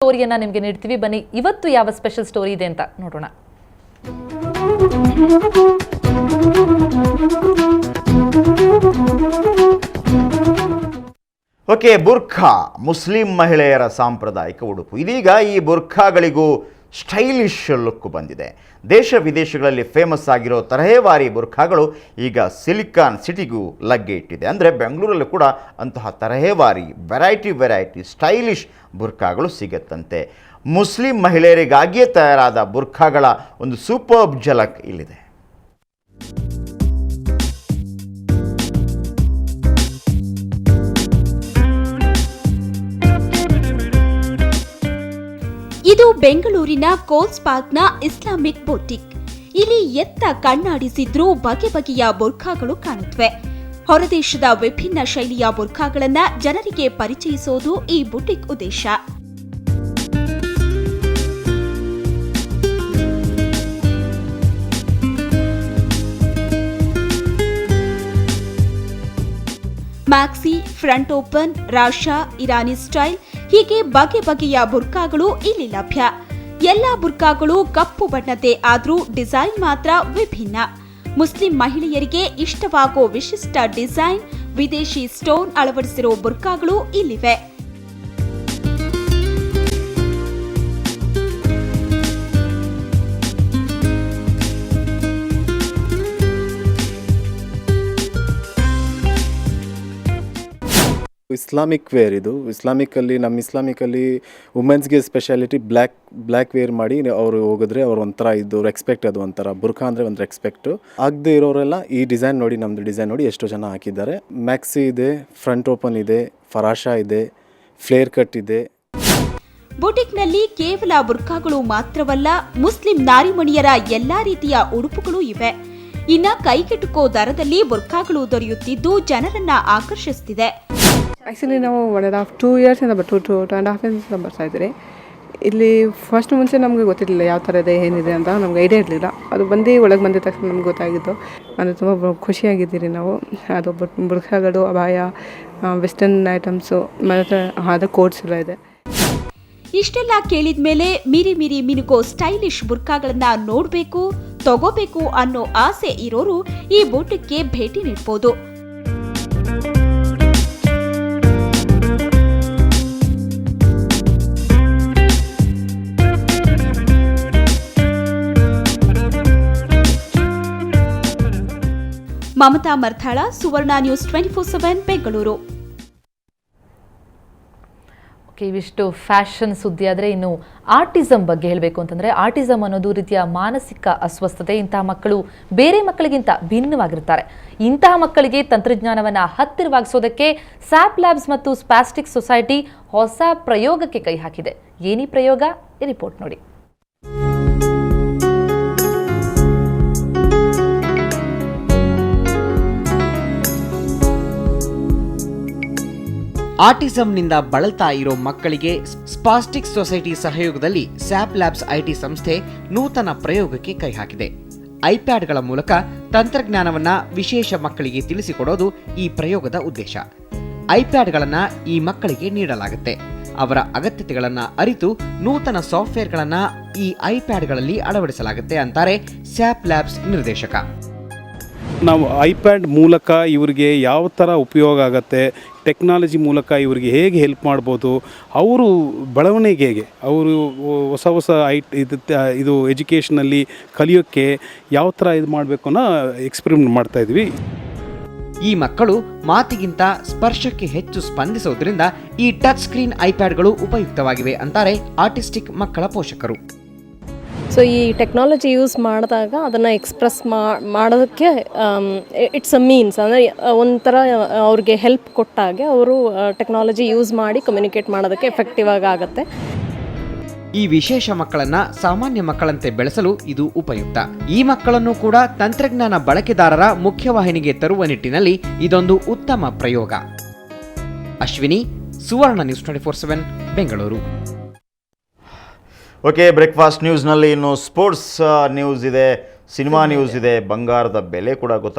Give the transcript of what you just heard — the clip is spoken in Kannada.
ಸ್ಟೋರಿಯನ್ನ ನಿಮಗೆ ನೀಡ್ತೀವಿ. ಬನ್ನಿ ಇವತ್ತು ಯಾವ ಸ್ಪೆಷಲ್ ಸ್ಟೋರಿ ಇದೆ ಅಂತ ನೋಡೋಣ. ಓಕೆ, ಬುರ್ಖಾ ಮುಸ್ಲಿಂ ಮಹಿಳೆಯರ ಸಾಂಪ್ರದಾಯಿಕ ಉಡುಪು. ಇದೀಗ ಈ ಬುರ್ಖಾಗಳಿಗೂ ಸ್ಟೈಲಿಶ್ ಲುಕ್ ಬಂದಿದೆ. ದೇಶ ವಿದೇಶಗಳಲ್ಲಿ ಫೇಮಸ್ ಆಗಿರೋ ತರಹೇವಾರಿ ಬುರ್ಖಾಗಳು ಈಗ ಸಿಲಿಕಾನ್ ಸಿಟಿಗೂ ಲಗ್ಗೆ ಇಟ್ಟಿದೆ. ಅಂದರೆ ಬೆಂಗಳೂರಲ್ಲೂ ಕೂಡ ಅಂತಹ ತರಹೇವಾರಿ ವೆರೈಟಿ ಸ್ಟೈಲಿಶ್ ಬುರ್ಖಾಗಳು ಸಿಗುತ್ತಂತೆ. ಮುಸ್ಲಿಂ ಮಹಿಳೆಯರಿಗಾಗಿಯೇ ತಯಾರಾದ ಬುರ್ಖಾಗಳ ಒಂದು ಸೂಪರ್ಬ್ ಝಲಕ್ ಇಲ್ಲಿದೆ. ಇದು ಬೆಂಗಳೂರಿನ ಕೋಲ್ಸ್ ಪಾರ್ಕ್ನ ಇಸ್ಲಾಮಿಕ್ ಬೊಟಿಕ್. ಇಲ್ಲಿ ಎತ್ತ ಕಣ್ಣಾಡಿಸಿದ್ರೂ ಬಗೆ ಬಗೆಯ ಬುರ್ಖಾಗಳು ಕಾಣುತ್ತವೆ. ಹೊರದೇಶದ ವಿಭಿನ್ನ ಶೈಲಿಯ ಬುರ್ಖಾಗಳನ್ನ ಜನರಿಗೆ ಪರಿಚಯಿಸೋದು ಈ ಬುಟಿಕ್ ಉದ್ದೇಶ. ಮ್ಯಾಕ್ಸಿ, ಫ್ರಂಟ್ ಓಪನ್, ರಾಶಾ, ಇರಾನಿ ಸ್ಟೈಲ್ ಹೀಗೆ ಬಗೆ ಬಗೆಯ ಬುರ್ಖಾಗಳು ಇಲ್ಲಿ ಲಭ್ಯ. ಎಲ್ಲಾ ಬುರ್ಖಾಗಳು ಕಪ್ಪು ಬಣ್ಣದ್ದೇ ಆದ್ರೂ ಡಿಸೈನ್ ಮಾತ್ರ ವಿಭಿನ್ನ. ಮುಸ್ಲಿಂ ಮಹಿಳೆಯರಿಗೆ ಇಷ್ಟವಾಗೋ ವಿಶಿಷ್ಟ ಡಿಸೈನ್, ವಿದೇಶಿ ಸ್ಟೋನ್ ಅಳವಡಿಸಿರೋ ಬುರ್ಖಾಗಳು ಇಲ್ಲಿವೆ. ಇಸ್ಲಾಮಿಕ್ ವೇರ್ ಇದು. ನಮ್ಮ ಇಸ್ಲಾಮಿಕಲ್ಲಿ ವುಮೆನ್ಸ್ಗೆ ಸ್ಪೆಷಾಲಿಟಿ ಬ್ಲ್ಯಾಕ್ ವೇರ್ ಮಾಡಿ ಅವರು ಹೋಗಿದ್ರೆ ಅವ್ರು ಒಂಥರ ಇದು ರೆಸ್ಪೆಕ್ಟ್. ಅದು ಒಂಥರ ಬುರ್ಖಾ ಅಂದರೆ ಒಂದು ರೆಸ್ಪೆಕ್ಟು. ಆಗದೆ ಇರೋರೆಲ್ಲ ಈ ಡಿಸೈನ್ ನೋಡಿ, ನಮ್ಮದು ಡಿಸೈನ್ ನೋಡಿ ಎಷ್ಟೋ ಜನ ಹಾಕಿದ್ದಾರೆ. ಮ್ಯಾಕ್ಸಿ ಇದೆ, ಫ್ರಂಟ್ ಓಪನ್ ಇದೆ, ಫರಾಶಾ ಇದೆ, ಫ್ಲೇರ್ ಕಟ್ ಇದೆ. ಬುಟಿಕ್ನಲ್ಲಿ ಕೇವಲ ಬುರ್ಖಾಗಳು ಮಾತ್ರವಲ್ಲ, ಮುಸ್ಲಿಂ ನಾರಿಮಣಿಯರ ಎಲ್ಲಾ ರೀತಿಯ ಉಡುಪುಗಳು ಇವೆ. ಇನ್ನ ಕೈಗೆಟುಕೋ ದರದಲ್ಲಿ ಬುರ್ಖಾಗಳು ದೊರೆಯುತ್ತಿದ್ದು ಜನರನ್ನ ಆಕರ್ಷಿಸುತ್ತಿದೆ. ಆ್ಯಕ್ಚುಲಿ ನಾವು 1.5-2 years ಇಂದ 2.5 years ಬರ್ತಾ ಇದ್ದೀರಿ. ಇಲ್ಲಿ ಫಸ್ಟ್ ಮುಂಚೆ ನಮಗೆ ಗೊತ್ತಿರಲಿಲ್ಲ ಯಾವ ಥರ ಇದೆ ಏನಿದೆ ಅಂತ, ನಮ್ಗೆ ಐಡಿಯಾ ಇರಲಿಲ್ಲ. ಅದು ಒಳಗೆ ಬಂದಿದ ತಕ್ಷಣ ನಮ್ಗೆ ಗೊತ್ತಾಗಿದ್ದು. ಅಂದರೆ ತುಂಬ ಖುಷಿಯಾಗಿದ್ದೀರಿ ನಾವು. ಅದು ಬುರ್ಖಾಗಳು, ಅಬಾಯ, ವೆಸ್ಟರ್ನ್ ಐಟಮ್ಸು, ಮತ್ತು ಅದರ ಕೋಟ್ಸ್ ಎಲ್ಲ ಇದೆ. ಇಷ್ಟೆಲ್ಲ ಕೇಳಿದ್ಮೇಲೆ ಮೀರಿ ಮಿನುಗೋ ಸ್ಟೈಲಿಶ್ ಬುರ್ಖಾಗಳನ್ನ ನೋಡಬೇಕು, ತಗೋಬೇಕು ಅನ್ನೋ ಆಸೆ ಇರೋರು ಈ ಬುಟಿಕ್ಗೆ ಭೇಟಿ ನೀಡಬಹುದು. ಮಮತಾ ಮರ್ಥಾಳ, ಸುವರ್ಣ ನ್ಯೂಸ್ 24/7 ಬೆಂಗಳೂರು. ಇವಿಷ್ಟು ಫ್ಯಾಷನ್ ಸುದ್ದಿ. ಆದರೆ ಇನ್ನು ಆಟಿಸಮ್ ಬಗ್ಗೆ ಹೇಳಬೇಕು ಅಂತಂದರೆ, ಆಟಿಸಮ್ ಅನ್ನೋದು ರೀತಿಯ ಮಾನಸಿಕ ಅಸ್ವಸ್ಥತೆ. ಇಂತಹ ಮಕ್ಕಳು ಬೇರೆ ಮಕ್ಕಳಿಗಿಂತ ಭಿನ್ನವಾಗಿರ್ತಾರೆ. ಇಂತಹ ಮಕ್ಕಳಿಗೆ ತಂತ್ರಜ್ಞಾನವನ್ನು ಹತ್ತಿರವಾಗಿಸೋದಕ್ಕೆ ಸ್ಯಾಪ್ ಲ್ಯಾಬ್ಸ್ ಮತ್ತು ಸ್ಪಾಸ್ಟಿಕ್ ಸೊಸೈಟಿ ಹೊಸ ಪ್ರಯೋಗಕ್ಕೆ ಕೈ ಹಾಕಿದೆ. ಏನಿ ಪ್ರಯೋಗ? ಈ ರಿಪೋರ್ಟ್ ನೋಡಿ. ಆಟಿಸಂನಿಂದ ಬಳಲ್ತಾ ಇರೋ ಮಕ್ಕಳಿಗೆ ಸ್ಪಾಸ್ಟಿಕ್ ಸೊಸೈಟಿ ಸಹಯೋಗದಲ್ಲಿ ಸ್ಯಾಪ್ ಲ್ಯಾಬ್ಸ್ ಐಟಿ ಸಂಸ್ಥೆ ನೂತನ ಪ್ರಯೋಗಕ್ಕೆ ಕೈ ಹಾಕಿದೆ. ಐಪ್ಯಾಡ್ಗಳ ಮೂಲಕ ತಂತ್ರಜ್ಞಾನವನ್ನ ವಿಶೇಷ ಮಕ್ಕಳಿಗೆ ತಿಳಿಸಿಕೊಡೋದು ಈ ಪ್ರಯೋಗದ ಉದ್ದೇಶ. ಐಪ್ಯಾಡ್ಗಳನ್ನ ಈ ಮಕ್ಕಳಿಗೆ ನೀಡಲಾಗುತ್ತೆ. ಅವರ ಅಗತ್ಯತೆಗಳನ್ನ ಅರಿತು ನೂತನ ಸಾಫ್ಟ್ವೇರ್ಗಳನ್ನ ಈ ಐಪ್ಯಾಡ್ಗಳಲ್ಲಿ ಅಳವಡಿಸಲಾಗುತ್ತೆ ಅಂತಾರೆ ಸ್ಯಾಪ್ ಲ್ಯಾಬ್ಸ್ ನಿರ್ದೇಶಕ. ನಾವು ಐಪ್ಯಾಡ್ ಮೂಲಕ ಇವರಿಗೆ ಯಾವ ಥರ ಉಪಯೋಗ ಆಗುತ್ತೆ, ಟೆಕ್ನಾಲಜಿ ಮೂಲಕ ಇವರಿಗೆ ಹೇಗೆ ಹೆಲ್ಪ್ ಮಾಡ್ಬೋದು, ಅವರು ಬೆಳವಣಿಗೆಗೆ, ಅವರು ಹೊಸ ಇದು ಎಜುಕೇಷನಲ್ಲಿ ಕಲಿಯೋಕ್ಕೆ ಯಾವ ಥರ ಇದು ಮಾಡಬೇಕು ಅನ್ನೋ ಎಕ್ಸ್ಪೆರಿಮೆಂಟ್ ಮಾಡ್ತಾಯಿದ್ವಿ. ಈ ಮಕ್ಕಳು ಮಾತಿಗಿಂತ ಸ್ಪರ್ಶಕ್ಕೆ ಹೆಚ್ಚು ಸ್ಪಂದಿಸೋದ್ರಿಂದ ಈ ಟಚ್ ಸ್ಕ್ರೀನ್ ಐಪ್ಯಾಡ್ಗಳು ಉಪಯುಕ್ತವಾಗಿವೆ ಅಂತಾರೆ ಆಟಿಸ್ಟಿಕ್ ಮಕ್ಕಳ ಪೋಷಕರು. ಸೊ ಈ ಟೆಕ್ನಾಲಜಿ ಯೂಸ್ ಮಾಡಿದಾಗ ಅದನ್ನು ಎಕ್ಸ್ಪ್ರೆಸ್ ಮಾಡೋದಕ್ಕೆ ಇಟ್ಸ್ ಅ ಮೀನ್ಸ್, ಅಂದರೆ ಒಂಥರ ಅವ್ರಿಗೆ ಹೆಲ್ಪ್ ಕೊಟ್ಟಾಗೆ ಅವರು ಟೆಕ್ನಾಲಜಿ ಯೂಸ್ ಮಾಡಿ ಕಮ್ಯುನಿಕೇಟ್ ಮಾಡೋದಕ್ಕೆ ಎಫೆಕ್ಟಿವ್ ಆಗುತ್ತೆ. ಈ ವಿಶೇಷ ಮಕ್ಕಳನ್ನ ಸಾಮಾನ್ಯ ಮಕ್ಕಳಂತೆ ಬೆಳೆಸಲು ಇದು ಉಪಯುಕ್ತ. ಈ ಮಕ್ಕಳನ್ನು ಕೂಡ ತಂತ್ರಜ್ಞಾನ ಬಳಕೆದಾರರ ಮುಖ್ಯವಾಹಿನಿಗೆ ತರುವ ನಿಟ್ಟಿನಲ್ಲಿ ಇದೊಂದು ಉತ್ತಮ ಪ್ರಯೋಗ. ಅಶ್ವಿನಿ, ಸುವರ್ಣ ನ್ಯೂಸ್ 24/7 ಬೆಂಗಳೂರು. ಓಕೆ, ಬ್ರೇಕ್ಫಾಸ್ಟ್ ನ್ಯೂಸ್ನಲ್ಲಿ ಇನ್ನು ಸ್ಪೋರ್ಟ್ಸ್ ನ್ಯೂಸ್ ಇದೆ, ಸಿನಿಮಾ ನ್ಯೂಸ್ ಇದೆ, ಬಂಗಾರದ ಬೆಲೆ ಕೂಡ ಗೊತ್ತಾಗಿದೆ.